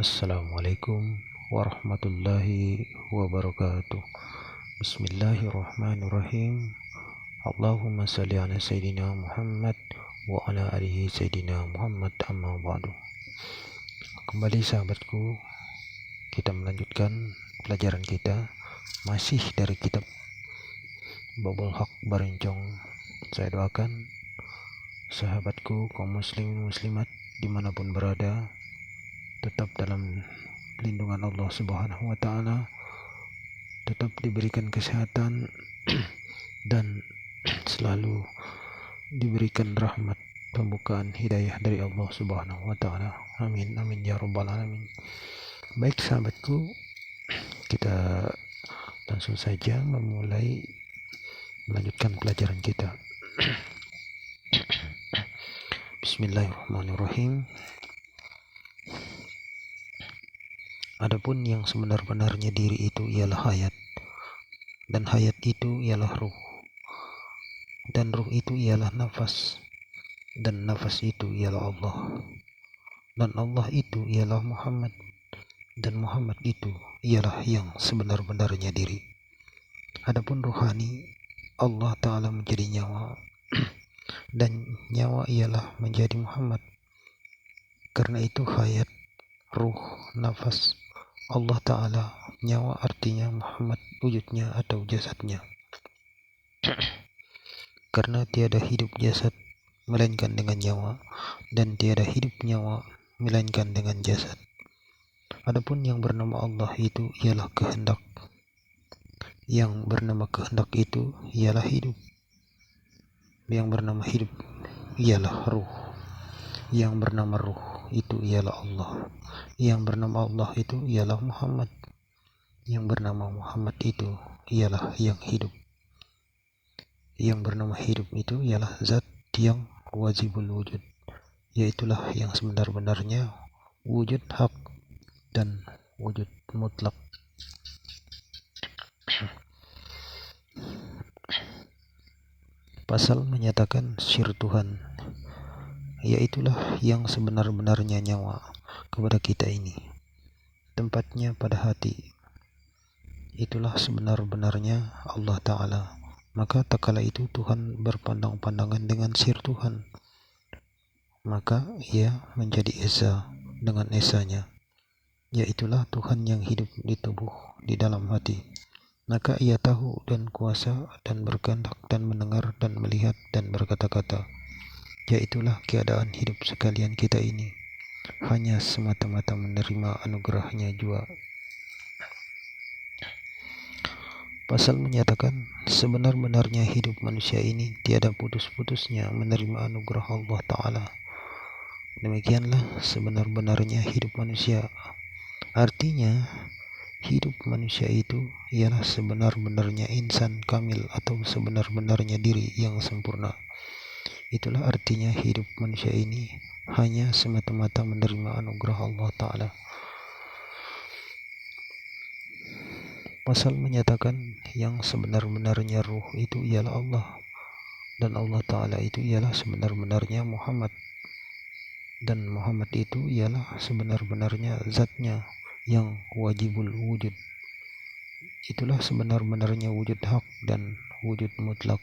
Assalamualaikum warahmatullahi wabarakatuh. Bismillahirrahmanirrahim. Allahumma salli ala Sayyidina Muhammad wa ala alihi Sayyidina Muhammad, amma ba'du. Kembali sahabatku, kita melanjutkan pelajaran kita masih dari kitab Babul Haq Barincong. Saya doakan sahabatku, kaum muslimin muslimat dimanapun berada, tetap dalam lindungan Allah Subhanahu wa Ta'ala, tetap diberikan kesehatan dan selalu diberikan rahmat pembukaan hidayah dari Allah Subhanahu wa Ta'ala. Amin amin ya rabbal alamin. Baik sahabatku, kita langsung saja memulai melanjutkan pelajaran kita. Bismillahirrahmanirrahim. Adapun yang sebenar-benarnya diri itu ialah hayat, dan hayat itu ialah ruh, dan ruh itu ialah nafas, dan nafas itu ialah Allah, dan Allah itu ialah Muhammad, dan Muhammad itu ialah yang sebenar-benarnya diri. Adapun rohani, Allah Ta'ala menjadi nyawa, dan nyawa ialah menjadi Muhammad. Karena itu hayat, ruh, nafas, Allah Ta'ala, nyawa artinya Muhammad wujudnya atau jasadnya. Karena tiada hidup jasad melainkan dengan nyawa, dan tiada hidup nyawa melainkan dengan jasad. Adapun yang bernama Allah itu ialah kehendak. Yang bernama kehendak itu ialah hidup. Yang bernama hidup ialah ruh. Yang bernama ruh itu ialah Allah. Yang bernama Allah itu ialah Muhammad. Yang bernama Muhammad itu ialah yang hidup. Yang bernama hidup itu ialah zat yang wajibul wujud, yaitulah yang sebenar-benarnya wujud hak dan wujud mutlak. Pasal menyatakan syir Tuhan, yaitulah yang sebenar-benarnya nyawa kepada kita ini, tempatnya pada hati. Itulah sebenar-benarnya Allah Ta'ala. Maka tak kala itu Tuhan berpandang-pandangan dengan sir Tuhan, maka ia menjadi esa dengan esanya, yaitulah Tuhan yang hidup di tubuh di dalam hati. Maka ia tahu dan kuasa dan berkehendak dan mendengar dan melihat dan berkata-kata, yaitulah keadaan hidup sekalian kita ini hanya semata-mata menerima anugerahnya jua. Pasal menyatakan sebenar-benarnya hidup manusia ini tiada putus-putusnya menerima anugerah Allah Ta'ala. Demikianlah sebenar-benarnya hidup manusia. Artinya hidup manusia itu ialah sebenar-benarnya insan kamil atau sebenar-benarnya diri yang sempurna. Itulah artinya hidup manusia ini hanya semata-mata menerima anugerah Allah Ta'ala. Pasal menyatakan yang sebenar-benarnya ruh itu ialah Allah, dan Allah Ta'ala itu ialah sebenar-benarnya Muhammad, dan Muhammad itu ialah sebenar-benarnya zatnya yang wajibul wujud. Itulah sebenar-benarnya wujud hak dan wujud mutlak.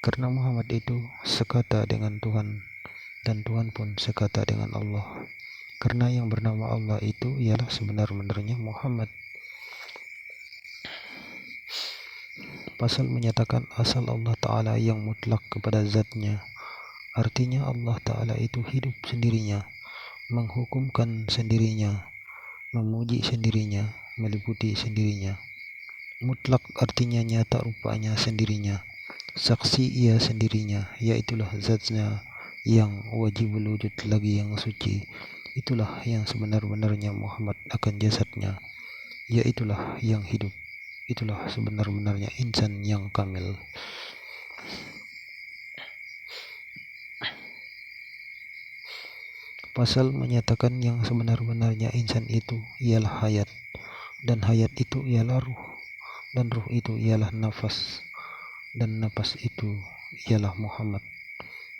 Karena Muhammad itu sekata dengan Tuhan, dan Tuhan pun sekata dengan Allah. Karena yang bernama Allah itu ialah sebenar-benarnya Muhammad. Pasal menyatakan asal Allah Ta'ala yang mutlak kepada zatnya. Artinya Allah Ta'ala itu hidup sendirinya, menghukumkan sendirinya, memuji sendirinya, meliputi sendirinya. Mutlak artinya nyata rupanya sendirinya, saksi ia sendirinya, yaitulah zatnya yang wajibul wujud lagi yang suci. Itulah yang sebenar-benarnya Muhammad akan jasadnya, yaitulah yang hidup. Itulah sebenar-benarnya insan yang kamil. Pasal menyatakan yang sebenar-benarnya insan itu ialah hayat, dan hayat itu ialah ruh, dan ruh itu ialah nafas, dan nafas itu ialah Muhammad,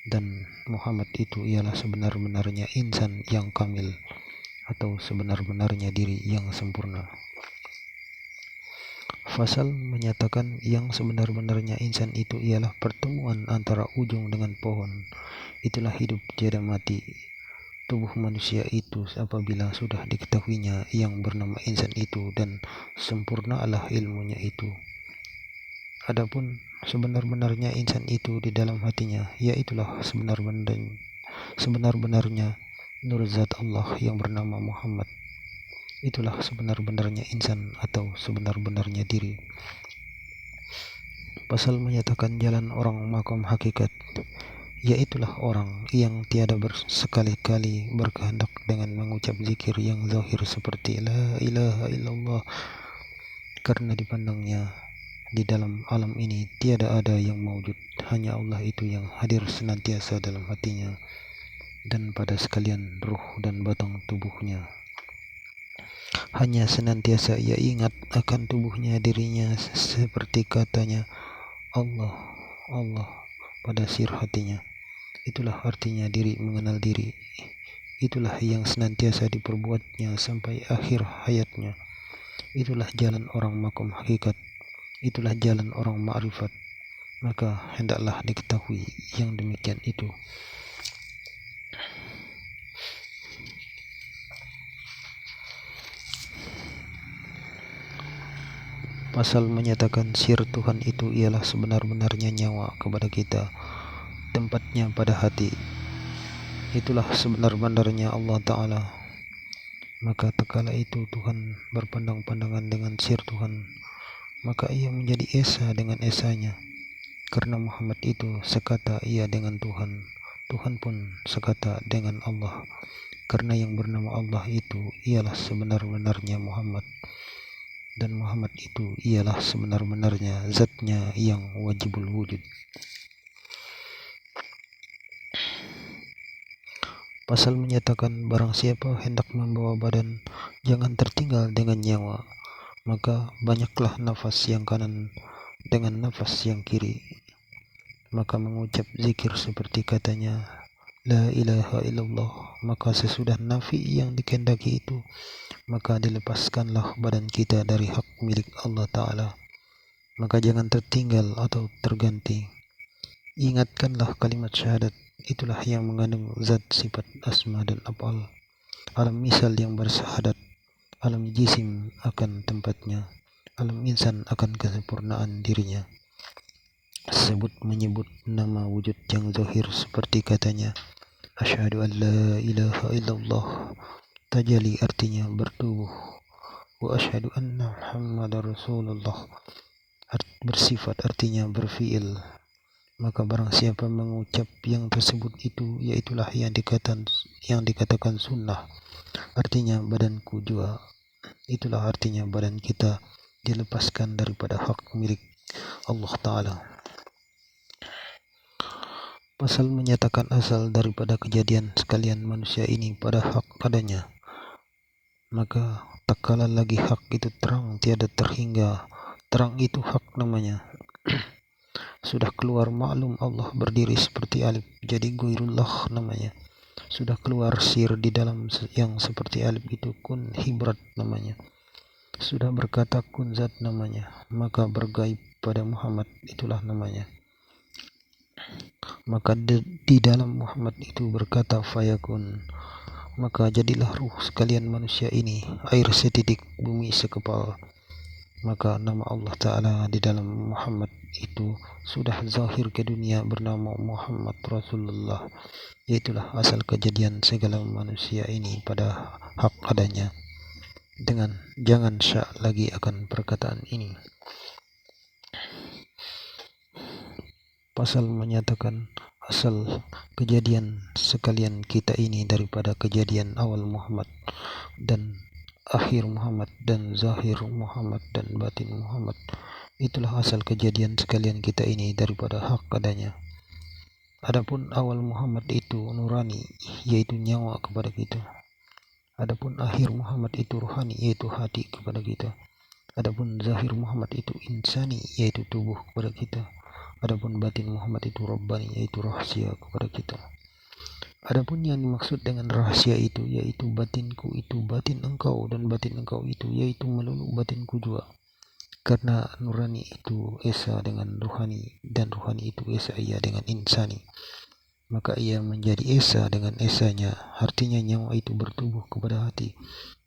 dan Muhammad itu ialah sebenar-benarnya insan yang kamil. atau sebenar-benarnya diri yang sempurna. Fasal menyatakan yang sebenar-benarnya insan itu ialah pertemuan antara ujung dengan pohon. Itulah hidup tiada mati. Tubuh manusia itu apabila sudah diketahuinya yang bernama insan itu, dan sempurna Allah ilmunya itu. Adapun sebenar-benarnya insan itu di dalam hatinya, yaitulah sebenar-benarnya nur zat Allah yang bernama Muhammad. Itulah sebenar-benarnya insan atau sebenar-benarnya diri. Pasal menyatakan jalan orang makom hakikat, yaitulah orang yang tiada sekali-kali berkehendak dengan mengucap zikir yang zahir seperti la ilaha illallah, karena dipandangnya di dalam alam ini tiada ada yang mewujud, hanya Allah itu yang hadir senantiasa dalam hatinya dan pada sekalian ruh dan batang tubuhnya. Hanya senantiasa ia ingat akan tubuhnya dirinya, seperti katanya Allah, Allah pada sir hatinya. Itulah artinya diri mengenal diri. Itulah yang senantiasa diperbuatnya sampai akhir hayatnya. Itulah jalan orang makom hakikat. Itulah jalan orang ma'rifat. Maka hendaklah diketahui yang demikian itu. Pasal menyatakan sir Tuhan itu ialah sebenar-benarnya nyawa kepada kita, tempatnya pada hati. Itulah sebenar-benarnya Allah Ta'ala. Maka tatkala itu Tuhan berpandang-pandangan dengan sir Tuhan, maka ia menjadi esa dengan esanya. Karena Muhammad itu sekata ia dengan Tuhan, Tuhan pun sekata dengan Allah. Karena yang bernama Allah itu ialah sebenar-benarnya Muhammad, dan Muhammad itu ialah sebenar-benarnya zatnya yang wajibul wujud. Pasal menyatakan barang siapa hendak membawa badan, jangan tertinggal dengan nyawa, maka banyaklah nafas yang kanan dengan nafas yang kiri. Maka mengucap zikir seperti katanya la ilaha illallah, maka sesudah nafi yang dikehendaki itu, maka dilepaskanlah badan kita dari hak milik Allah Ta'ala. Maka jangan tertinggal atau terganti. Ingatkanlah kalimat syahadat, itulah yang mengandung zat sifat asma dan af'al. Alam misal yang bersahadat, alam jisim akan tempatnya, alam insan akan kesempurnaan dirinya. Sebut menyebut nama wujud yang zahir seperti katanya asyhadu an la ilaha illallah, tajali artinya bertubuh, wa asyhadu anna muhammadar rasulullah bersifat artinya berfiil. Maka barang siapa mengucap yang tersebut itu, yaitulah yang dikatakan sunnah, artinya badanku jua. Itulah artinya badan kita dilepaskan daripada hak milik Allah Ta'ala. Pasal menyatakan asal daripada kejadian sekalian manusia ini pada hak adanya. Maka tak kala lagi hak itu terang tiada terhingga, terang itu hak namanya. Sudah keluar maklum Allah berdiri seperti alif, jadi Ghairullah namanya. Sudah keluar sir di dalam yang seperti alif itu kun hibrat namanya. Sudah berkata kun zat namanya, maka bergaib pada Muhammad itulah namanya. Maka di dalam Muhammad itu berkata fayakun, maka jadilah ruh sekalian manusia ini air setitik bumi sekepal. Maka nama Allah Ta'ala di dalam Muhammad itu sudah zahir ke dunia bernama Muhammad Rasulullah. Yaitulah asal kejadian segala manusia ini pada hak adanya. Dengan jangan syak lagi akan perkataan ini. Pasal menyatakan asal kejadian sekalian kita ini daripada kejadian awal Muhammad dan akhir Muhammad dan zahir Muhammad dan batin Muhammad. Itulah asal kejadian sekalian kita ini daripada hak adanya. Adapun awal Muhammad itu nurani, yaitu nyawa kepada kita. Adapun akhir Muhammad itu ruhani, yaitu hati kepada kita. Adapun zahir Muhammad itu insani, yaitu tubuh kepada kita. Adapun batin Muhammad itu rabbani, yaitu rahasia kepada kita. Adapun yang dimaksud dengan rahasia itu yaitu batinku itu batin engkau dan batin engkau itu yaitu melulu batinku juga. Karena nurani itu esa dengan ruhani dan ruhani itu esa ia dengan insani, maka ia menjadi esa dengan esanya. Artinya nyawa itu bertubuh kepada hati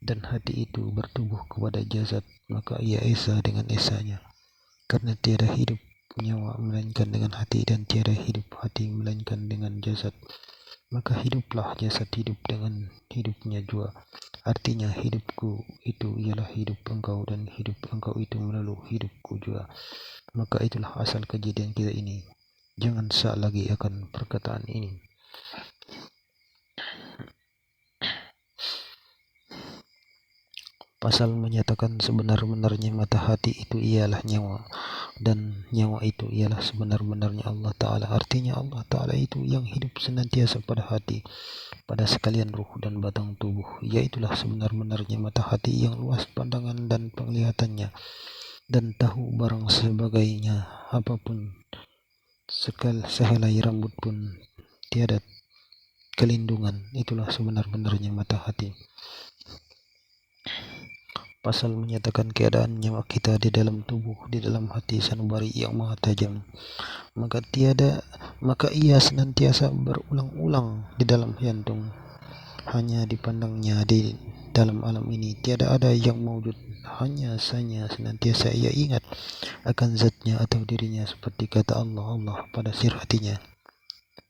dan hati itu bertubuh kepada jasad, maka ia esa dengan esanya. Karena tiada hidup nyawa melainkan dengan hati dan tiada hidup hati melainkan dengan jasad, maka hiduplah jasad hidup dengan hidupnya jua. Artinya hidupku itu ialah hidup engkau dan hidup engkau itu melalui hidupku jua. Maka itulah asal kejadian kita ini. Jangan sak lagi akan perkataan ini. Pasal menyatakan sebenar-benarnya mata hati itu ialah nyawa, dan nyawa itu ialah sebenar-benarnya Allah Ta'ala. Artinya Allah Ta'ala itu yang hidup senantiasa pada hati, pada sekalian ruh dan batang tubuh. Iaitulah sebenar-benarnya mata hati yang luas pandangan dan penglihatannya, dan tahu barang sebagainya apapun. Sehelai rambut pun tiada kelindungan. Itulah sebenar-benarnya mata hati. Pasal menyatakan keadaan nyawa kita di dalam tubuh, di dalam hati sanubari yang maha tajam, maka ia senantiasa berulang-ulang di dalam jantung. Hanya dipandangnya di dalam alam ini tiada ada yang mewujud, hanya saja senantiasa ia ingat akan zatnya atau dirinya, seperti kata Allah pada sir hatinya.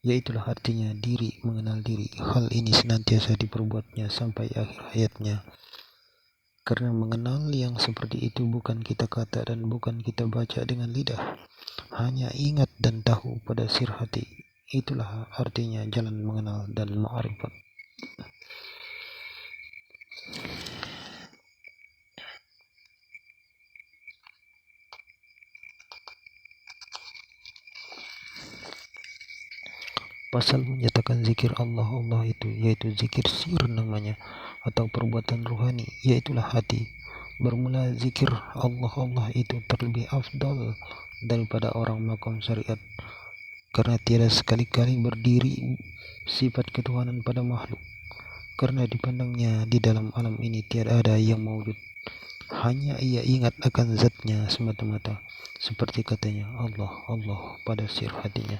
Yaitulah artinya diri mengenal diri. Hal ini senantiasa diperbuatnya sampai akhir hayatnya. Karena mengenal yang seperti itu bukan kita kata dan bukan kita baca dengan lidah, hanya ingat dan tahu pada sir hati. Itulah artinya jalan mengenal dan ma'rifat. Pasal menyatakan zikir Allah itu yaitu zikir sir namanya, atau perbuatan rohani, yaitulah hati. Bermula zikir Allah itu terlebih afdal daripada orang makom syariat, karena tiada sekali-kali berdiri sifat ketuhanan pada makhluk. Karena dipandangnya di dalam alam ini tiada ada yang mewujud, hanya ia ingat akan zatnya semata-mata, seperti katanya Allah pada sir hatinya.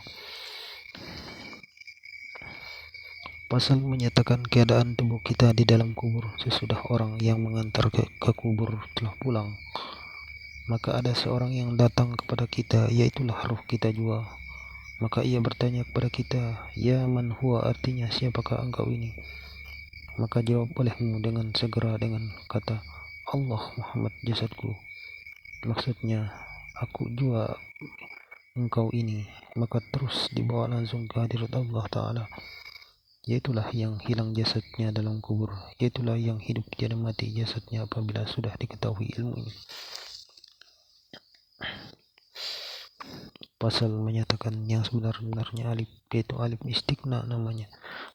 Pasal menyatakan keadaan tubuh kita di dalam kubur sesudah orang yang mengantar ke kubur telah pulang. Maka ada seorang yang datang kepada kita, yaitulah ruh kita juga. Maka ia bertanya kepada kita, ya man huwa, artinya siapakah engkau ini? Maka jawab olehmu dengan segera dengan kata, Allah Muhammad jasadku. Maksudnya, aku juga engkau ini. Maka terus dibawa langsung ke hadirat Allah Ta'ala. Yaitulah yang hilang jasadnya dalam kubur, yaitulah yang hidup tiada mati jasadnya apabila sudah diketahui ilmu ini. Pasal menyatakan yang sebenar-benarnya alif, yaitu alif istighna namanya,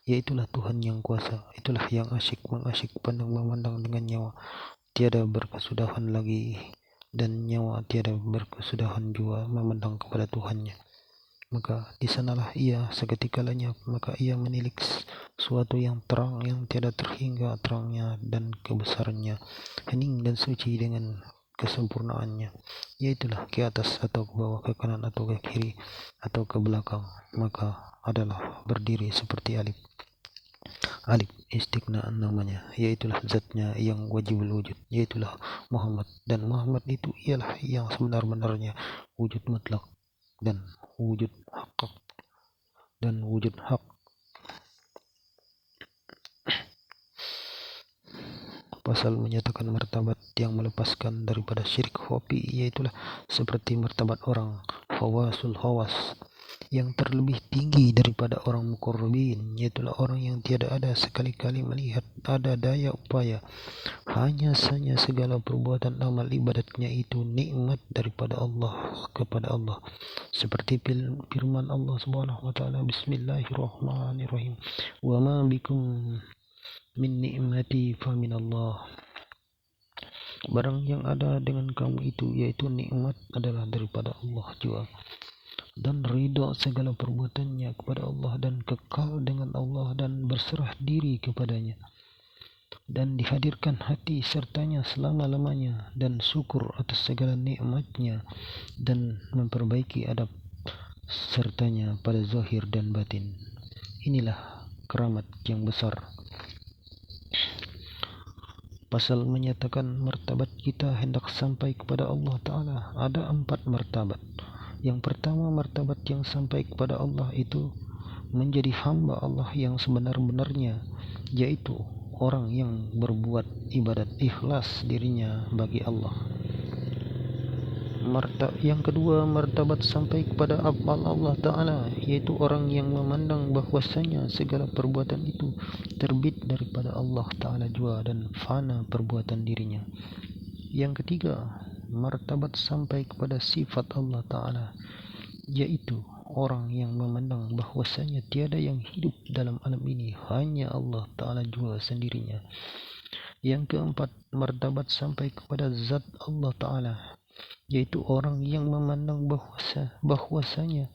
yaitulah Tuhan yang kuasa. Itulah yang asyik mengasyik pandang memandang dengan nyawa tiada berkesudahan lagi, dan nyawa tiada berkesudahan juga memandang kepada Tuhannya. Maka di sanalah ia seketika lenyap. Maka ia menilik suatu yang terang yang tiada terhingga terangnya dan kebesarannya, hening dan suci dengan kesempurnaannya. Yaitulah ke atas atau ke bawah, ke kanan atau ke kiri atau ke belakang. Maka adalah berdiri seperti alif istighna namanya, yaitulah zatnya yang wajibul wujud, yaitulah Muhammad. Dan Muhammad itu ialah yang sebenar-benarnya wujud mutlak dan wujud hak. Pasal menyatakan martabat yang melepaskan daripada syirik hobi, yaitulah seperti martabat orang hawasul hawas yang terlebih tinggi daripada orang muqarrabin, yaitulah orang yang tiada ada sekali-kali melihat ada daya upaya, hanya saja segala perbuatan amal ibadatnya itu nikmat daripada Allah kepada Allah, seperti firman Allah Subhanahu wa taala, Bismillahirrahmanirrahim, wa ma bikum min ni'mati fa minallah. Barang yang ada dengan kamu itu yaitu nikmat adalah daripada Allah juga. dan ridha segala perbuatannya kepada Allah dan kekal dengan Allah dan berserah diri kepadanya, dan dihadirkan hati sertanya selama-lamanya, dan syukur atas segala nikmatnya, dan memperbaiki adab sertanya pada zahir dan batin. Inilah keramat yang besar. Pasal menyatakan martabat kita hendak sampai kepada Allah Ta'ala. Ada 4 martabat. Yang pertama, martabat yang sampai kepada Allah itu menjadi hamba Allah yang sebenar-benarnya, yaitu orang yang berbuat ibadat ikhlas dirinya bagi Allah. Yang kedua, martabat sampai kepada afal Allah Ta'ala, yaitu orang yang memandang bahwasanya segala perbuatan itu terbit daripada Allah Ta'ala jua dan fana perbuatan dirinya. Yang ketiga, martabat sampai kepada sifat Allah Ta'ala, yaitu orang yang memandang bahwasanya tiada yang hidup dalam alam ini, hanya Allah Ta'ala jua sendirinya. Yang keempat, martabat sampai kepada zat Allah Ta'ala, yaitu orang yang memandang bahwasanya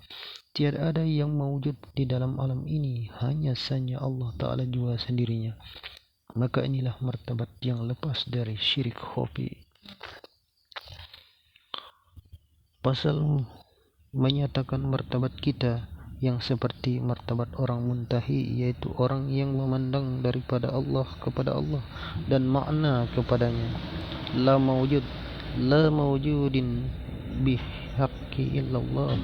tiada ada yang mewujud di dalam alam ini, hanya saja Allah Ta'ala jua sendirinya. Maka inilah martabat yang lepas dari syirik khafi. Pasal menyatakan martabat kita yang seperti martabat orang muntahi, yaitu orang yang memandang daripada Allah kepada Allah dan makna kepadanya. La mawjudin bihaqqi illallah,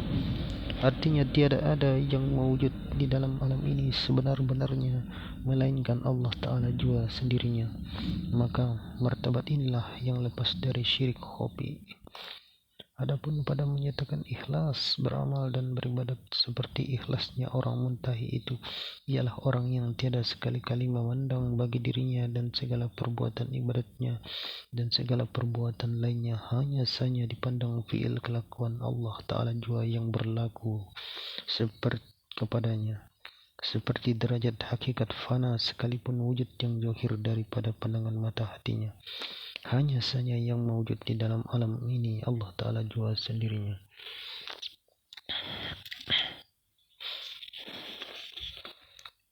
artinya tiada ada yang mewujud di dalam alam ini sebenar-benarnya melainkan Allah Ta'ala jua sendirinya. Maka martabat inilah yang lepas dari syirik khafi. Adapun pada menyatakan ikhlas beramal dan beribadat seperti ikhlasnya orang muntahi itu, ialah orang yang tiada sekali-kali memandang bagi dirinya dan segala perbuatan ibadatnya dan segala perbuatan lainnya, hanya saja dipandang fi'il kelakuan Allah Ta'ala jua yang berlaku seperti kepadanya, seperti derajat hakikat fana sekalipun wujud yang zahir daripada pandangan mata hatinya. Hanya saja yang mewujud di dalam alam ini Allah Ta'ala jua sendirinya.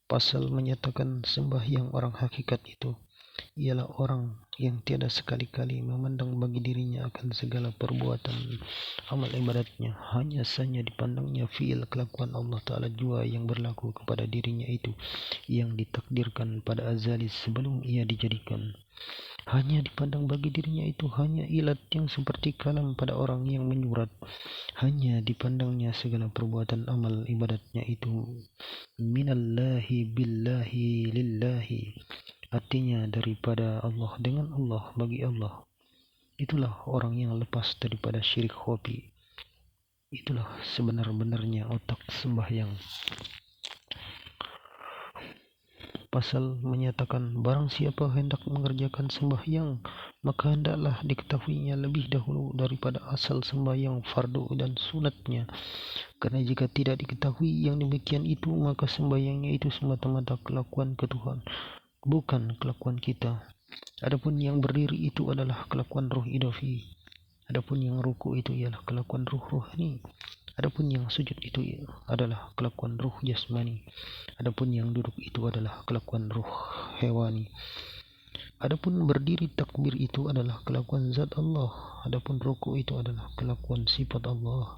Pasal menyatakan sembahyang orang hakikat itu ialah orang yang tiada sekali-kali memandang bagi dirinya akan segala perbuatan amal ibadatnya, hanya saja dipandangnya fi'il kelakuan Allah Ta'ala jua yang berlaku kepada dirinya itu, yang ditakdirkan pada azali sebelum ia dijadikan. Hanya dipandang bagi dirinya itu hanya ilat yang seperti kalam pada orang yang menyurat. Hanya dipandangnya segala perbuatan amal ibadatnya itu minallahi billahi lillahi, artinya daripada Allah dengan Allah bagi Allah. Itulah orang yang lepas daripada syirik khafi. Itulah sebenar-benarnya otak sembahyang. Pasal menyatakan barang siapa hendak mengerjakan sembahyang, maka hendaklah diketahuinya lebih dahulu daripada asal sembahyang fardu dan sunatnya. Karena jika tidak diketahui yang demikian itu, maka sembahyangnya itu semata-mata kelakuan ketuhan, bukan kelakuan kita. Adapun yang berdiri itu adalah kelakuan ruh idafi. Adapun yang ruku itu ialah kelakuan ruh rohani. Adapun yang sujud itu adalah kelakuan ruh jasmani. Adapun yang duduk itu adalah kelakuan ruh hewani. Adapun berdiri takbir itu adalah kelakuan zat Allah. Adapun ruku itu adalah kelakuan sifat Allah.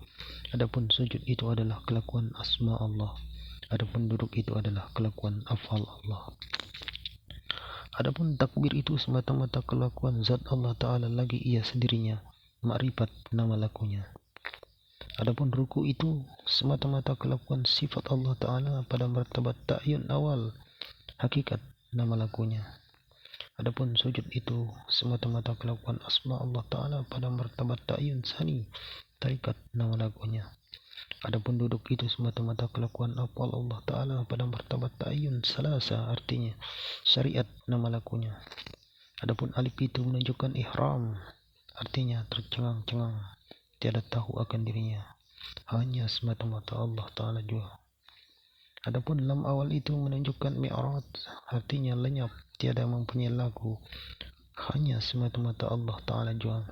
Adapun sujud itu adalah kelakuan asma Allah. Adapun duduk itu adalah kelakuan afal Allah. Adapun takbir itu semata-mata kelakuan zat Allah Ta'ala lagi ia sendirinya, makrifat nama lakunya. Adapun ruku itu semata-mata kelakuan sifat Allah Ta'ala pada martabat ta'yun awal, hakikat nama lakunya. Adapun sujud itu semata-mata kelakuan asma Allah Ta'ala pada martabat ta'yun sani, tarikat nama lakunya. Adapun duduk itu semata-mata kelakuan afal Allah Ta'ala pada martabat ta'yun salasa, artinya syariat nama lakunya. Adapun alif itu menunjukkan ihram, artinya tercengang-cengang, tiada tahu akan dirinya, hanya semata-mata Allah Ta'ala jua. Adapun lam awal itu menunjukkan mi'raj, artinya lenyap, tiada mempunyai laku, hanya semata-mata Allah Ta'ala jua.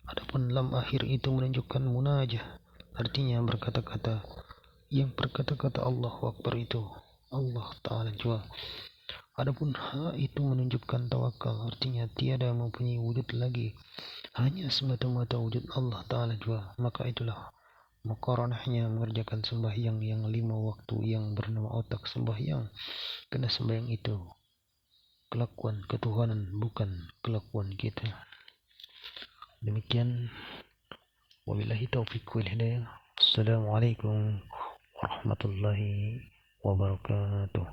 Adapun lam akhir itu menunjukkan munajah, artinya berkata-kata. Yang berkata-kata Allahu Akbar itu Allah Ta'ala jua. Adapun ha itu menunjukkan tawakal, artinya tiada mempunyai wujud lagi, hanya semata-mata wujud Allah Ta'ala jua. Maka itulah muqaranahnya mengerjakan sembahyang yang 5 waktu yang bernama otak sembahyang, karena sembahyang itu kelakuan ketuhanan, bukan kelakuan kita. Demikian, wabillahi taufiq wal hidayah. Assalamualaikum warahmatullahi wabarakatuh.